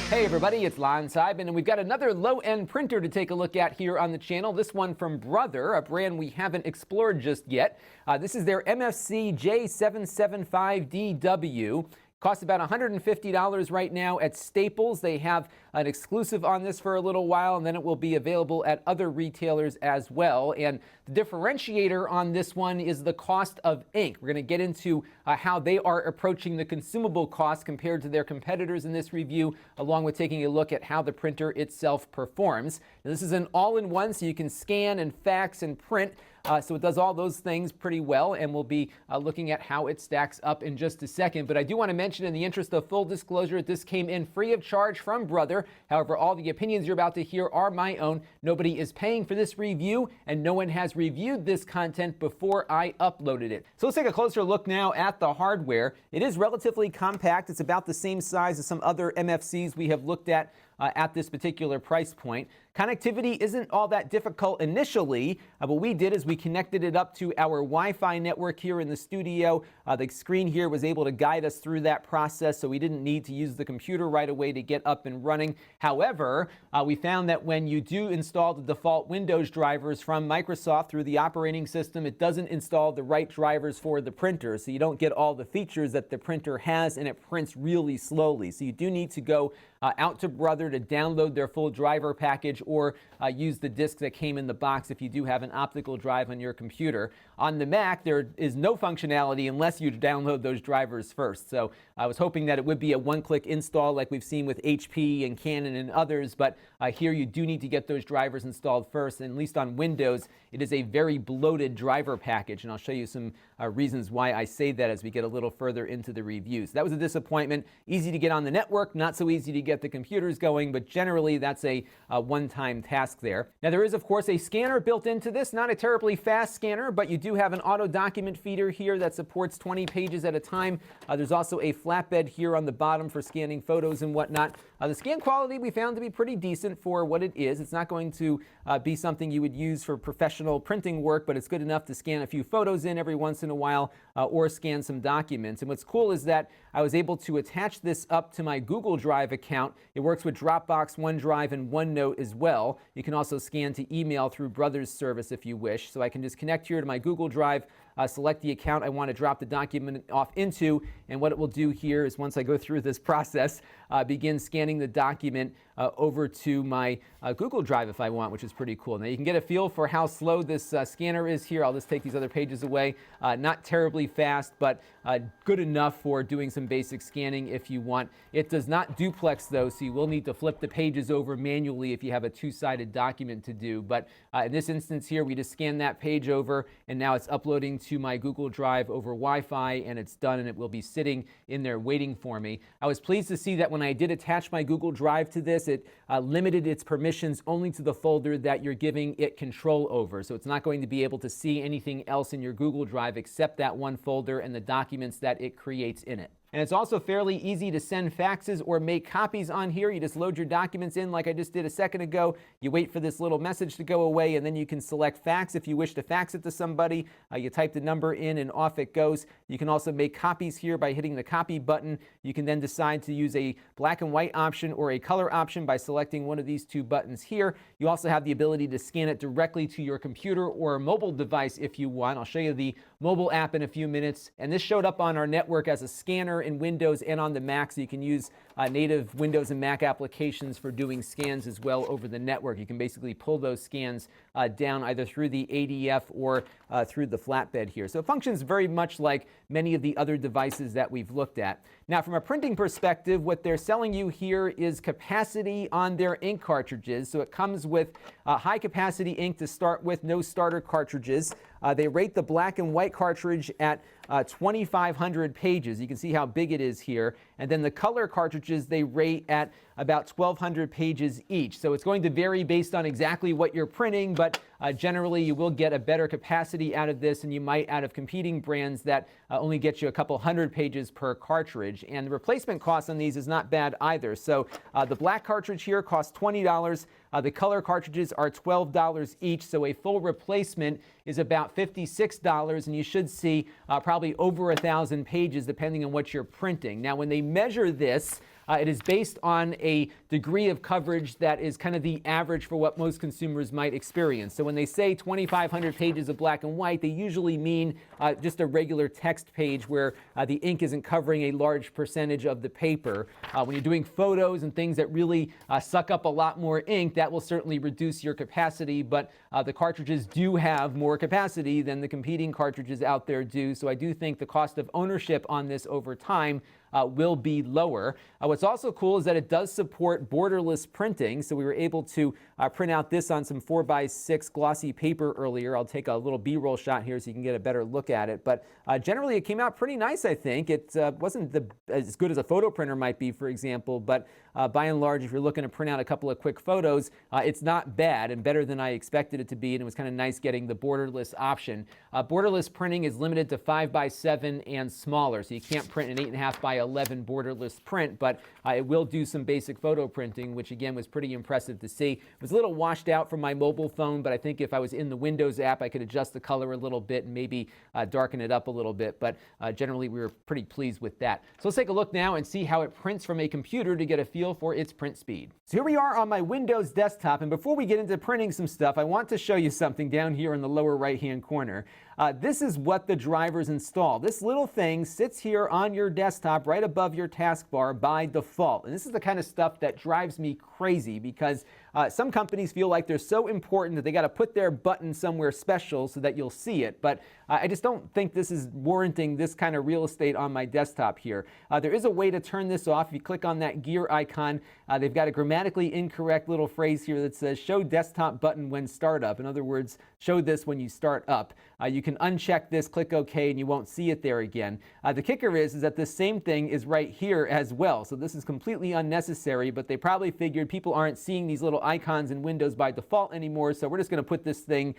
Hey everybody, it's Lon.TV, and we've got another low-end printer to take a look at here on the channel. This one from Brother, a brand we haven't explored just yet. This is their MFC-J775DW. Costs about $150 right now at Staples. They have an exclusive on this for a little while, and then it will be available at other retailers as well. And the differentiator on this one is the cost of ink. We're going to get into how they are approaching the consumable cost compared to their competitors in this review, along with taking a look at how the printer itself performs. Now, this is an all-in-one, so you can scan and fax and print. So it does all those things pretty well, and we'll be looking at how it stacks up in just a second. But I do want to mention, in the interest of full disclosure, this came in free of charge from Brother. However, all the opinions you're about to hear are my own. Nobody is paying for this review, and no one has reviewed this content before I uploaded it. So let's take a closer look now at the hardware. It is relatively compact. It's about the same size as some other MFCs we have looked at this particular price point. Connectivity isn't all that difficult initially. What we did is we connected it up to our Wi-Fi network here in the studio. The screen here was able to guide us through that process, so we didn't need to use the computer right away to get up and running. However, we found that when you do install the default Windows drivers from Microsoft through the operating system, it doesn't install the right drivers for the printer, so you don't get all the features that the printer has, and it prints really slowly. So you do need to go out to Brother to download their full driver package, or use the disk that came in the box if you do have an optical drive on your computer. On the Mac, there is no functionality unless you download those drivers first. So I was hoping that it would be a one-click install like we've seen with HP and Canon and others, but here you do need to get those drivers installed first, and at least on Windows, it is a very bloated driver package, and I'll show you some reasons why I say that as we get a little further into the reviews. That was a disappointment. Easy to get on the network, not so easy to get the computers going, but generally that's a one-time task there. Now there is of course a scanner built into this, not a terribly fast scanner, but you do have an auto document feeder here that supports 20 pages at a time. There's also a flatbed here on the bottom for scanning photos and whatnot. The scan quality we found to be pretty decent for what it is. It's not going to be something you would use for professional printing work, but it's good enough to scan a few photos in every once in a while or scan some documents. And what's cool is that I was able to attach this up to my Google Drive account. It works with Dropbox, OneDrive, and OneNote as well. You can also scan to email through Brother's service if you wish. So I can just connect here to my Google Drive, select the account I want to drop the document off into, and what it will do here is, once I go through this process, begin scanning the document over to my Google Drive if I want, which is pretty cool. Now you can get a feel for how slow this scanner is here. I'll just take these other pages away. Not terribly fast, but good enough for doing some basic scanning if you want. It does not duplex though, so you will need to flip the pages over manually if you have a two-sided document to do. But in this instance here, we just scan that page over, and now it's uploading to my Google Drive over Wi-Fi, and it's done, and it will be sitting in there waiting for me. I was pleased to see that when I did attach my Google Drive to this, it limited its permissions only to the folder that you're giving it control over. So it's not going to be able to see anything else in your Google Drive except that one folder and the documents that it creates in it. And it's also fairly easy to send faxes or make copies on here. You just load your documents in like I just did a second ago. You wait for this little message to go away, and then you can select fax if you wish to fax it to somebody. You type the number in and off it goes. You can also make copies here by hitting the copy button. You can then decide to use a black and white option or a color option by selecting one of these two buttons here. You also have the ability to scan it directly to your computer or mobile device if you want. I'll show you the mobile app in a few minutes. And this showed up on our network as a scanner in Windows and on the Mac, so you can use native Windows and Mac applications for doing scans as well over the network. You can basically pull those scans down either through the ADF or through the flatbed here. So it functions very much like many of the other devices that we've looked at. Now, from a printing perspective, what they're selling you here is capacity on their ink cartridges. So it comes with high capacity ink to start with, no starter cartridges. They rate the black and white cartridge at 2,500 pages. You can see how big it is here. And then the color cartridges they rate at about 1,200 pages each. So it's going to vary based on exactly what you're printing, but generally you will get a better capacity out of this than you might out of competing brands that only get you a couple hundred pages per cartridge. And the replacement cost on these is not bad either. So the black cartridge here costs $20. The color cartridges are $12 each, so a full replacement is about $56, and you should see probably over 1,000 pages depending on what you're printing. Now, when they measure this, It is based on a degree of coverage that is kind of the average for what most consumers might experience. So when they say 2,500 pages of black and white, they usually mean just a regular text page where the ink isn't covering a large percentage of the paper. When you're doing photos and things that really suck up a lot more ink, that will certainly reduce your capacity, but the cartridges do have more capacity than the competing cartridges out there do. So I do think the cost of ownership on this over time will be lower. What's also cool is that it does support borderless printing. So we were able to print out this on some 4x6 glossy paper earlier. I'll take a little B-roll shot here so you can get a better look at it. But generally it came out pretty nice, I think. It wasn't as good as a photo printer might be, for example, but by and large, if you're looking to print out a couple of quick photos, it's not bad and better than I expected it to be. And it was kind of nice getting the borderless option. Borderless printing is limited to 5x7 and smaller. So you can't print an 8.5x11 borderless print, but it will do some basic photo printing, which again was pretty impressive to see. It was a little washed out from my mobile phone, but I think if I was in the Windows app, I could adjust the color a little bit and maybe darken it up a little bit. But generally, we were pretty pleased with that. So let's take a look now and see how it prints from a computer to get a feel for its print speed. So here we are on my Windows desktop, and before we get into printing some stuff, I want to show you something down here in the lower right-hand corner. This is what the drivers install. This little thing sits here on your desktop right above your taskbar by default. And this is the kind of stuff that drives me crazy because some companies feel like they're so important that they got to put their button somewhere special so that you'll see it. But I just don't think this is warranting this kind of real estate on my desktop here. There is a way to turn this off. If you click on that gear icon, they've got a grammatically incorrect little phrase here that says show desktop button when startup. In other words, show this when you start up. You can uncheck this, click OK, and you won't see it there again. The kicker is that this same thing is right here as well. So this is completely unnecessary, but they probably figured people aren't seeing these little icons in Windows by default anymore, so we're just going to put this thing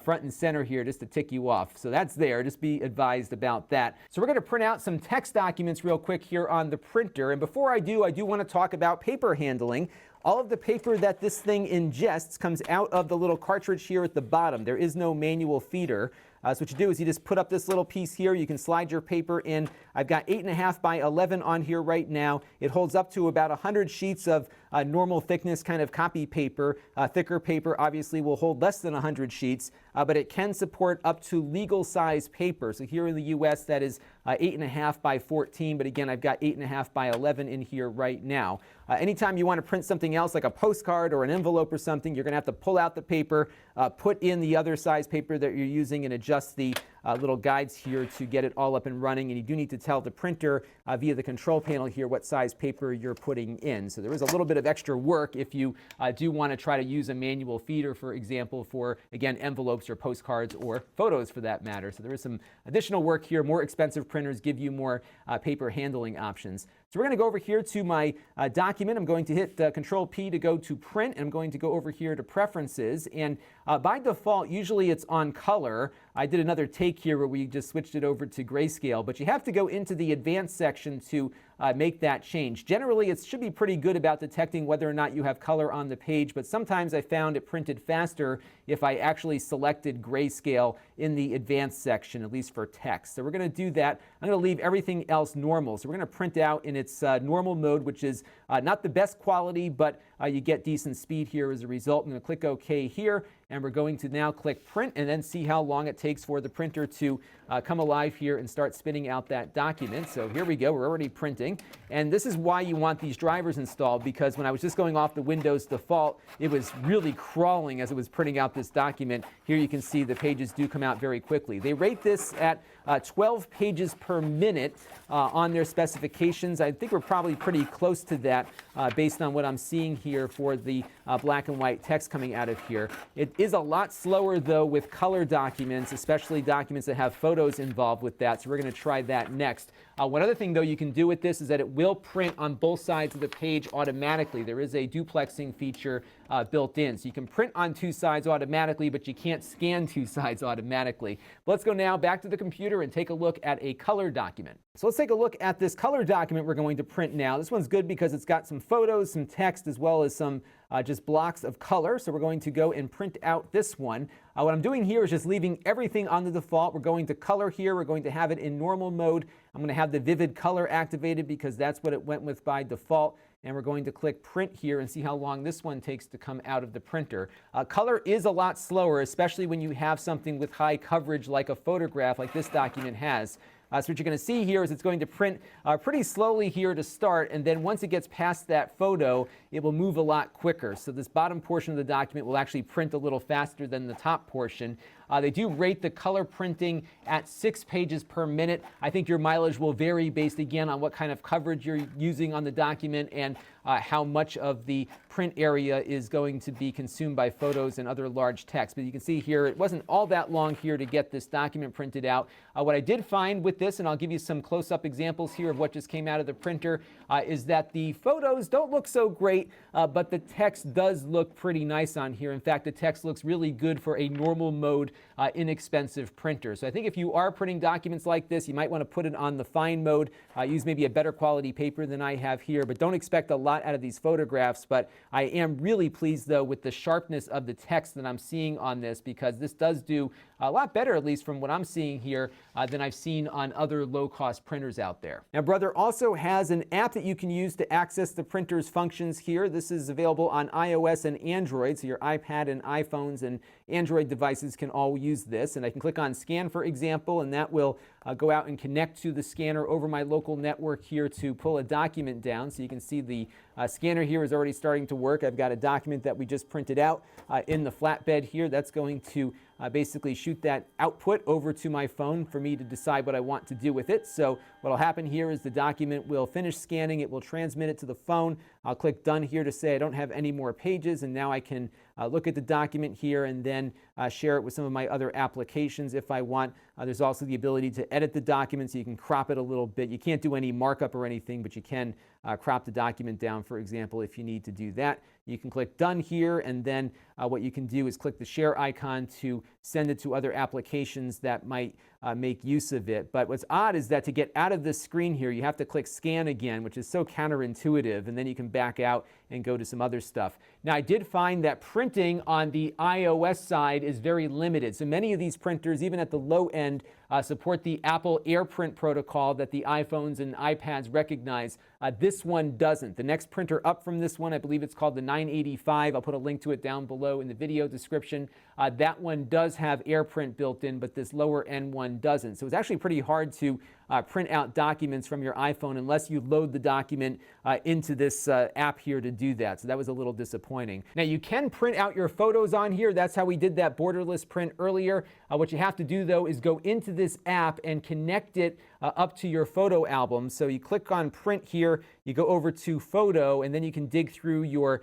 front and center here just to tick you off. So that's there. Just be advised about that. So we're going to print out some text documents real quick here on the printer. And before I do want to talk about paper handling. All of the paper that this thing ingests comes out of the little cartridge here at the bottom. There is no manual feeder. So what you do is you just put up this little piece here. You can slide your paper in. I've got 8.5x11 on here right now. It holds up to about 100 sheets of normal thickness kind of copy paper. Thicker paper obviously will hold less than 100 sheets, but it can support up to legal size paper. So here in the US that is 8.5x14, but again I've got 8.5x11 in here right now. Anytime you want to print something else like a postcard or an envelope or something, you're going to have to pull out the paper, put in the other size paper that you're using and adjust the little guides here to get it all up and running. And you do need to tell the printer via the control panel here what size paper you're putting in. So there is a little bit of extra work if you do want to try to use a manual feeder, for example, for, again, envelopes or postcards or photos for that matter. So there is some additional work here. More expensive printers give you more paper handling options. So we're going to go over here to my document. I'm going to hit Control P to go to print, and I'm going to go over here to preferences. And by default, usually it's on color. I did another take here where we just switched it over to grayscale, but you have to go into the advanced section to make that change. Generally, it should be pretty good about detecting whether or not you have color on the page, but sometimes I found it printed faster if I actually selected grayscale in the advanced section, at least for text. So we're going to do that. I'm going to leave everything else normal. So we're going to print out in its normal mode, which is not the best quality, but you get decent speed here as a result. I'm going to click OK here, and we're going to now click print and then see how long it takes for the printer to come alive here and start spitting out that document. So here we go. We're already printing. And this is why you want these drivers installed, because when I was just going off the Windows default, it was really crawling as it was printing out this document. Here you can see the pages do come out very quickly. They rate this at 12 pages per minute on their specifications. I think we're probably pretty close to that based on what I'm seeing here for the black and white text coming out of here. It is a lot slower, though, with color documents, especially documents that have photos involved with that. So we're going to try that next. One other thing, though, you can do with this is that it will print on both sides of the page automatically. There is a duplexing feature built in. So you can print on two sides automatically, but you can't scan two sides automatically. But let's go now back to the computer and take a look at a color document. So let's take a look at this color document we're going to print now. This one's good because it's got some photos, some text, as well as some just blocks of color. So we're going to go and print out this one. What I'm doing here is just leaving everything on the default. We're going to color here. We're going to have it in normal mode. I'm going to have the vivid color activated because that's what it went with by default. And we're going to click print here and see how long this one takes to come out of the printer. Color is a lot slower, especially when you have something with high coverage like a photograph like this document has. So what you're going to see here is it's going to print pretty slowly here to start, and then once it gets past that photo, it will move a lot quicker. So this bottom portion of the document will actually print a little faster than the top portion. They do rate the color printing at 6 pages per minute. I think your mileage will vary based again on what kind of coverage you're using on the document and how much of the print area is going to be consumed by photos and other large text. But you can see here, it wasn't all that long here to get this document printed out. What I did find with this, and I'll give you some close-up examples here of what just came out of the printer, is that the photos don't look so great, but the text does look pretty nice on here. In fact, the text looks really good for a normal mode, inexpensive printer. So I think if you are printing documents like this, you might want to put it on the fine mode, use maybe a better quality paper than I have here, but don't expect a lot out of these photographs. But I am really pleased, though, with the sharpness of the text that I'm seeing on this, because this does do a lot better, at least from what I'm seeing here, than I've seen on other low-cost printers out there. Now, Brother also has an app that you can use to access the printer's functions here. This is available on iOS and Android, so your iPad and iPhones and Android devices can all use this. And I can click on Scan, for example, and that will go out and connect to the scanner over my local network here to pull a document down. So you can see the scanner here is already starting to work. I've got a document that we just printed out in the flatbed here. That's going to basically shoot that output over to my phone for me to decide what I want to do with it. So what will happen here is the document will finish scanning. It will transmit it to the phone. I'll click Done here to say I don't have any more pages, and now I can look at the document here and then share it with some of my other applications if I want. There's also the ability to edit the document, so you can crop it a little bit. You can't do any markup or anything, but you can crop the document down, for example, if you need to do that. You can click Done here, and then what you can do is click the share icon to send it to other applications that might make use of it. But what's odd is that to get out of this screen here, you have to click Scan again, which is so counterintuitive, and then you can back out and go to some other stuff. Now, I did find that printing on the iOS side is very limited. So many of these printers, even at the low end, support the Apple AirPrint protocol that the iPhones and iPads recognize. This one doesn't. The next printer up from this one, I believe it's called the 985. I'll put a link to it down below in the video description. That one does have AirPrint built in, but this lower end one doesn't. So it's actually pretty hard to print out documents from your iPhone unless you load the document into this app here to do that. So that was a little disappointing. Now, you can print out your photos on here. That's how we did that borderless print earlier. What you have to do, though, is go into this app and connect it up to your photo album. So you click on Print here, you go over to Photo, and then you can dig through your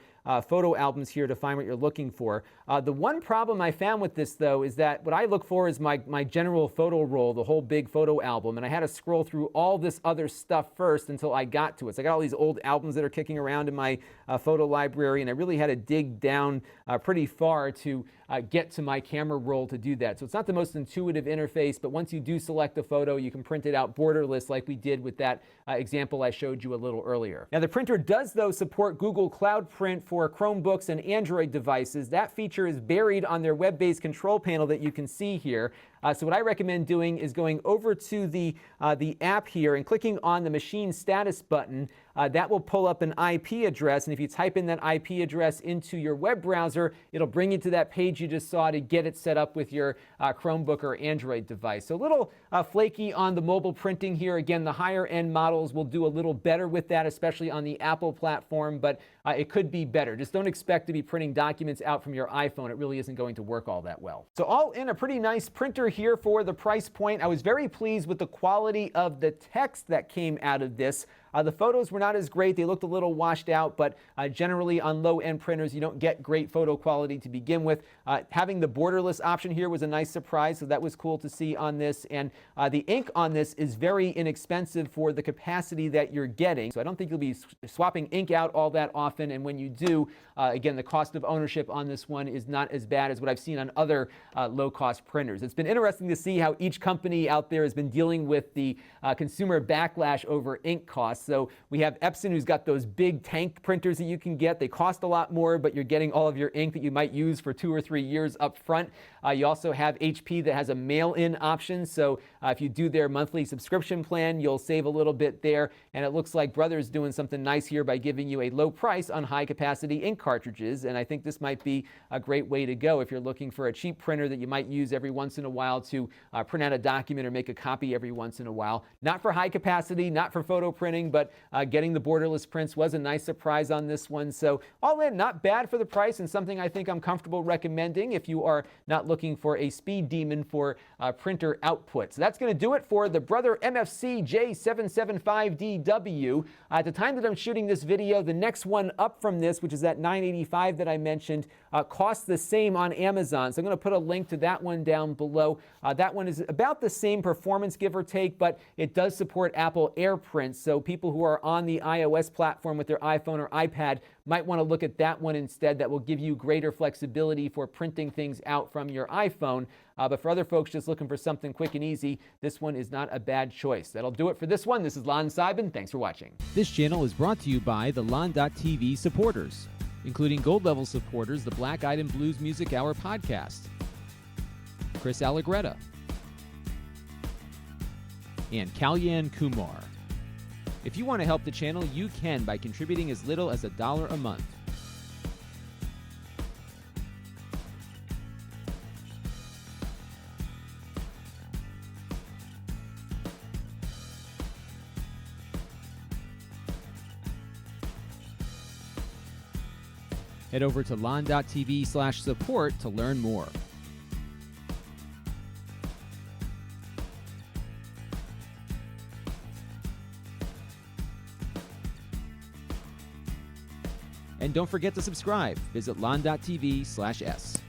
photo albums here to find what you're looking for. The one problem I found with this, though, is that what I look for is my general photo roll, the whole big photo album, and I had to scroll through all this other stuff first until I got to it. So I got all these old albums that are kicking around in my photo library, and I really had to dig down pretty far to get to my camera roll to do that. So it's not the most intuitive interface, but once you do select a photo, you can print it out borderless like we did with that example I showed you a little earlier. Now, the printer does, though, support Google Cloud Print for Chromebooks and Android devices. That feature is buried on their web-based control panel that you can see here. So what I recommend doing is going over to the app here and clicking on the machine status button. That will pull up an IP address, and if you type in that IP address into your web browser, it'll bring you to that page you just saw to get it set up with your Chromebook or Android device. So a little flaky on the mobile printing here. Again, the higher end models will do a little better with that, especially on the Apple platform, but it could be better. Just don't expect to be printing documents out from your iPhone. It really isn't going to work all that well. So all in, a pretty nice printer here for the price point. I was very pleased with the quality of the text that came out of this. The photos were not as great. They looked a little washed out, but generally on low-end printers, you don't get great photo quality to begin with. Having the borderless option here was a nice surprise, so that was cool to see on this. And the ink on this is very inexpensive for the capacity that you're getting. So I don't think you'll be swapping ink out all that often. And when you do, again, the cost of ownership on this one is not as bad as what I've seen on other low-cost printers. It's been interesting to see how each company out there has been dealing with the consumer backlash over ink costs. So we have Epson, who's got those big tank printers that you can get. They cost a lot more, but you're getting all of your ink that you might use for 2 or 3 years up front. You also have HP that has a mail-in option. So if you do their monthly subscription plan, you'll save a little bit there. And it looks like Brother's doing something nice here by giving you a low price on high-capacity ink cartridges. And I think this might be a great way to go if you're looking for a cheap printer that you might use every once in a while to print out a document or make a copy every once in a while. Not for high capacity, not for photo printing, but getting the borderless prints was a nice surprise on this one. So all in, not bad for the price, and something I think I'm comfortable recommending if you are not looking for a speed demon for printer output. So that's going to do it for the Brother MFC-J775DW. At the time that I'm shooting this video, the next one up from this, which is that $985 that I mentioned, costs the same on Amazon. So I'm going to put a link to that one down below. That one is about the same performance, give or take, but it does support Apple AirPrint. So people who are on the iOS platform with their iPhone or iPad might want to look at that one instead. That will give you greater flexibility for printing things out from your iPhone. But for other folks just looking for something quick and easy, this one is not a bad choice. That'll do it for this one. This is Lon.TV. Thanks for watching. This channel is brought to you by the Lon.TV supporters, including gold-level supporters, the Black Eyed and Blues Music Hour podcast, Chris Allegretta, and Kalyan Kumar. If you want to help the channel, you can by contributing as little as $1 a month. Head over to lon.tv/support to learn more. And don't forget to subscribe. Visit lon.tv/s.